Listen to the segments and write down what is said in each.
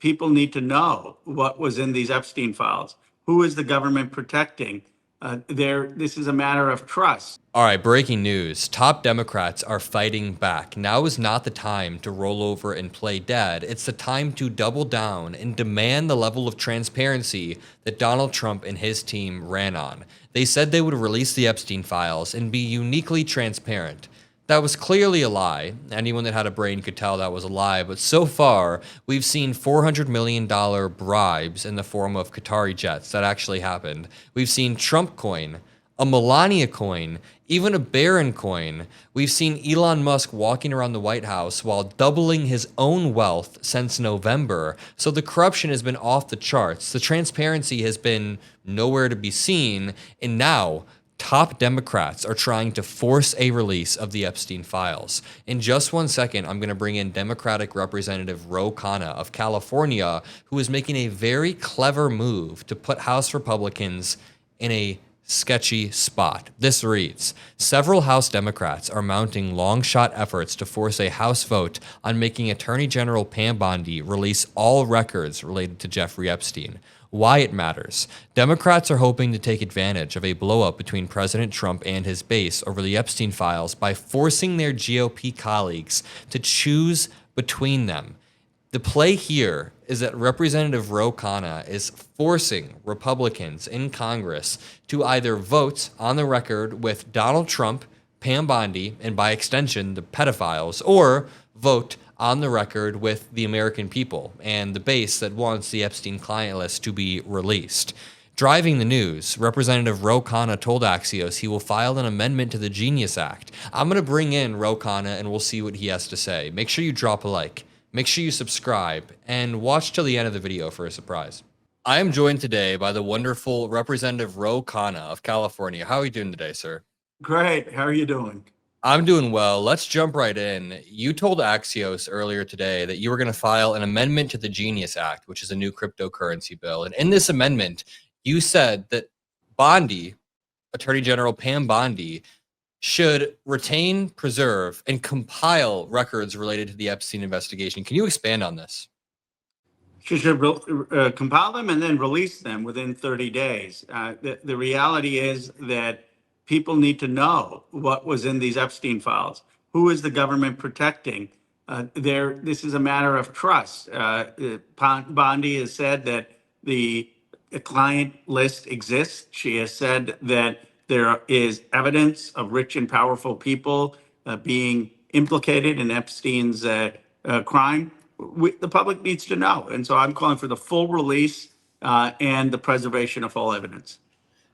people need to know what was in these Epstein files. Who is the government protecting? This is a matter of trust. All right, breaking news. Top Democrats are fighting back. Now is not the time to roll over and play dead. It's the time to double down and demand the level of transparency that Donald Trump and his team ran on. They said they would release the Epstein files and be uniquely transparent. That was clearly a lie. Anyone that had a brain could tell that was a lie. But so far, we've seen $400 million bribes in the form of Qatari jets. That actually happened. We've seen Trump coin, a Melania coin, even a Barron coin. We've seen Elon Musk walking around the White House while doubling his own wealth since November. So the corruption has been off the charts. The transparency has been nowhere to be seen. And now, top Democrats are trying to force a release of the Epstein files. In just 1 second, I'm going to bring in Democratic Representative Ro Khanna of California, who is making a very clever move to put House Republicans in a sketchy spot. This reads, several House Democrats are mounting long-shot efforts to force a House vote on making Attorney General Pam Bondi release all records related to Jeffrey Epstein. Why it matters. Democrats are hoping to take advantage of a blow-up between President Trump and his base over the Epstein files by forcing their GOP colleagues to choose between them. The play here is that Representative Ro Khanna is forcing Republicans in Congress to either vote on the record with Donald Trump, Pam Bondi, and by extension, the pedophiles, or vote on the record with the American people and the base that wants the Epstein client list to be released. Driving the news, Representative Ro Khanna told Axios he will file an amendment to the Genius Act. I'm going to bring in Ro Khanna and we'll see what he has to say. Make sure you drop a like, make sure you subscribe, and watch till the end of the video for a surprise. I am joined today by the wonderful Representative Ro Khanna of California. How are you doing today, sir? Great. How are you doing? I'm doing well. Let's jump right in. You told Axios earlier today that you were going to file an amendment to the Genius Act, which is a new cryptocurrency bill. And in this amendment, you said that Bondi, Attorney General Pam Bondi, should retain, preserve, and compile records related to the Epstein investigation. Can you expand on this? She should compile them and then release them within 30 days. The reality is that people need to know what was in these Epstein files. Who is the government protecting? This is a matter of trust. Bondi has said that the client list exists. She has said that there is evidence of rich and powerful people being implicated in Epstein's crime. The public needs to know. And so I'm calling for the full release and the preservation of all evidence.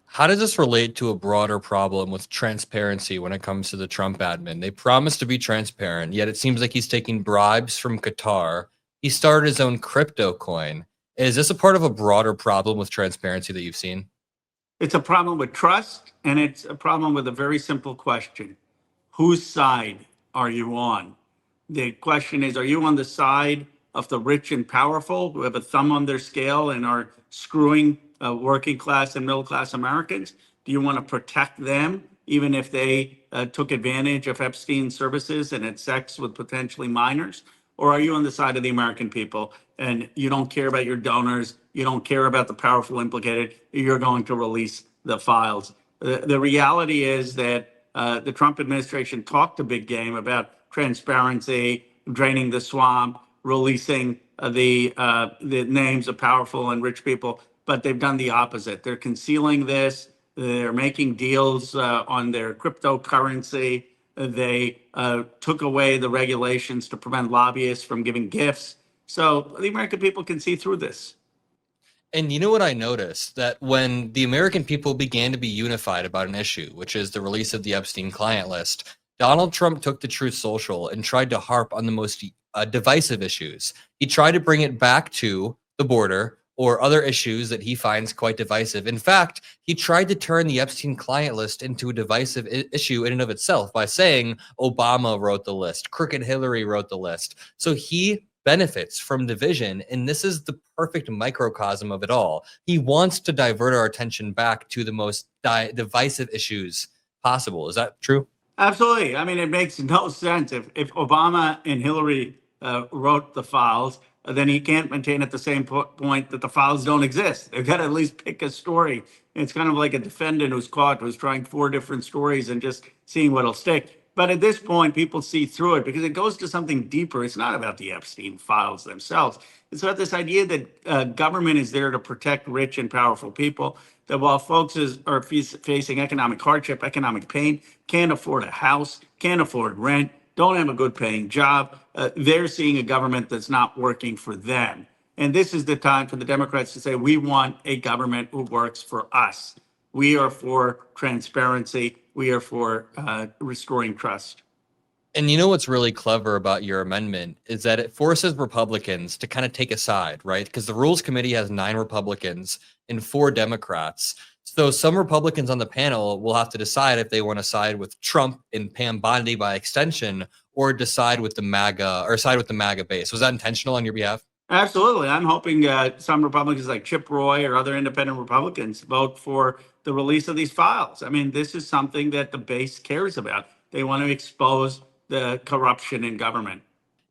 How does this relate to a broader problem with transparency when it comes to the Trump admin? They promise to be transparent, yet it seems like he's taking bribes from Qatar. He started his own crypto coin. Is this a part of a broader problem with transparency that you've seen? It's a problem with trust, and it's a problem with a very simple question. Whose side are you on? The question is, are you on the side of the rich and powerful who have a thumb on their scale and are screwing working class and middle class Americans? Do you want to protect them, even if they took advantage of Epstein's services and had sex with potentially minors? Or are you on the side of the American people and you don't care about your donors, you don't care about the powerful implicated, you're going to release the files? The reality is that the Trump administration talked a big game about transparency, draining the swamp, releasing the names of powerful and rich people, but they've done the opposite. They're concealing this. They're making deals on their cryptocurrency. They took away the regulations to prevent lobbyists from giving gifts. So the American people can see through this. And you know what I noticed? That when the American people began to be unified about an issue, which is the release of the Epstein client list, Donald Trump took to Truth Social and tried to harp on the most divisive issues. He tried to bring it back to the border or other issues that he finds quite divisive. In fact, he tried to turn the Epstein client list into a divisive issue in and of itself by saying Obama wrote the list, crooked Hillary wrote the list. So he benefits from division, and this is the perfect microcosm of it all. He wants to divert our attention back to the most divisive issues possible. Is that true? Absolutely. I mean, it makes no sense if Obama and Hillary wrote the files, then he can't maintain at the same point that the files don't exist. They've got to at least pick a story. It's kind of like a defendant who's caught, who's trying 4 different stories and just seeing what'll stick. But at this point, people see through it because it goes to something deeper. It's not about the Epstein files themselves. It's about this idea that government is there to protect rich and powerful people, that while folks are facing economic hardship, economic pain, can't afford a house, can't afford rent, don't have a good paying job, they're seeing a government that's not working for them. And this is the time for the Democrats to say, we want a government who works for us. We are for transparency. We are for restoring trust. And you know what's really clever about your amendment is that it forces Republicans to kind of take a side, right? Because the Rules Committee has 9 Republicans and 4 Democrats. So some Republicans on the panel will have to decide if they want to side with Trump and Pam Bondi by extension, or decide with the MAGA or side with the MAGA base. Was that intentional on your behalf? Absolutely. I'm hoping some Republicans like Chip Roy or other independent Republicans vote for the release of these files. I mean, this is something that the base cares about. They want to expose the corruption in government.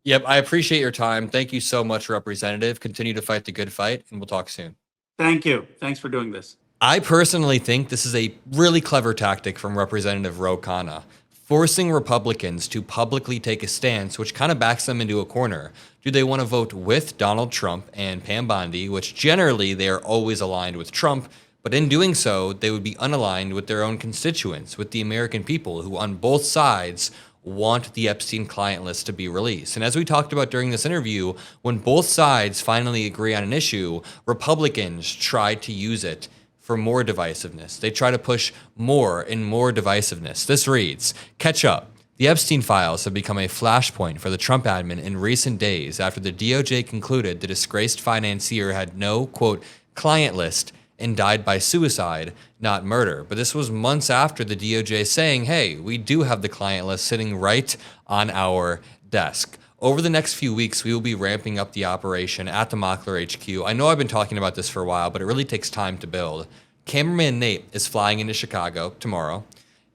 Yep, I appreciate your time. Thank you so much, Representative. Continue to fight the good fight, and we'll talk soon. Thank you. Thanks for doing this. I personally think this is a really clever tactic from Representative Ro Khanna, forcing Republicans to publicly take a stance, which kind of backs them into a corner. Do they want to vote with Donald Trump and Pam Bondi, which generally they are always aligned with Trump, but in doing so, they would be unaligned with their own constituents, with the American people who on both sides want the Epstein client list to be released. And as we talked about during this interview, when both sides finally agree on an issue, Republicans try to use it for more divisiveness. They try to push more and more divisiveness. This reads, catch up. The Epstein files have become a flashpoint for the Trump admin in recent days after the DOJ concluded the disgraced financier had no, quote, client list and died by suicide, not murder. But this was months after the DOJ saying, hey, we do have the client list sitting right on our desk. Over the next few weeks, we will be ramping up the operation at the Mockler HQ. I know I've been talking about this for a while, but it really takes time to build. Cameraman Nate is flying into Chicago tomorrow.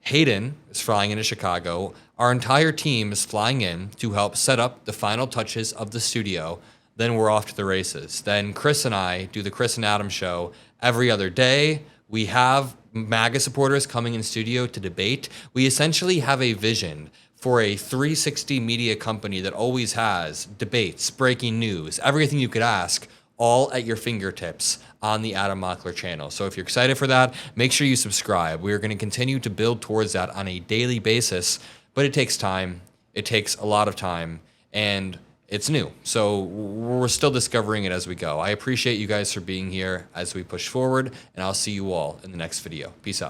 Hayden is flying into Chicago. Our entire team is flying in to help set up the final touches of the studio. Then we're off to the races. Then Chris and I do the Chris and Adam show every other day. We have MAGA supporters coming in studio to debate. We essentially have a vision for a 360 media company that always has debates, breaking news, everything you could ask, all at your fingertips on the Adam Mockler channel. So if you're excited for that, make sure you subscribe. We are going to continue to build towards that on a daily basis, but it takes time. It takes a lot of time, and it's new. So we're still discovering it as we go. I appreciate you guys for being here as we push forward, and I'll see you all in the next video. Peace out.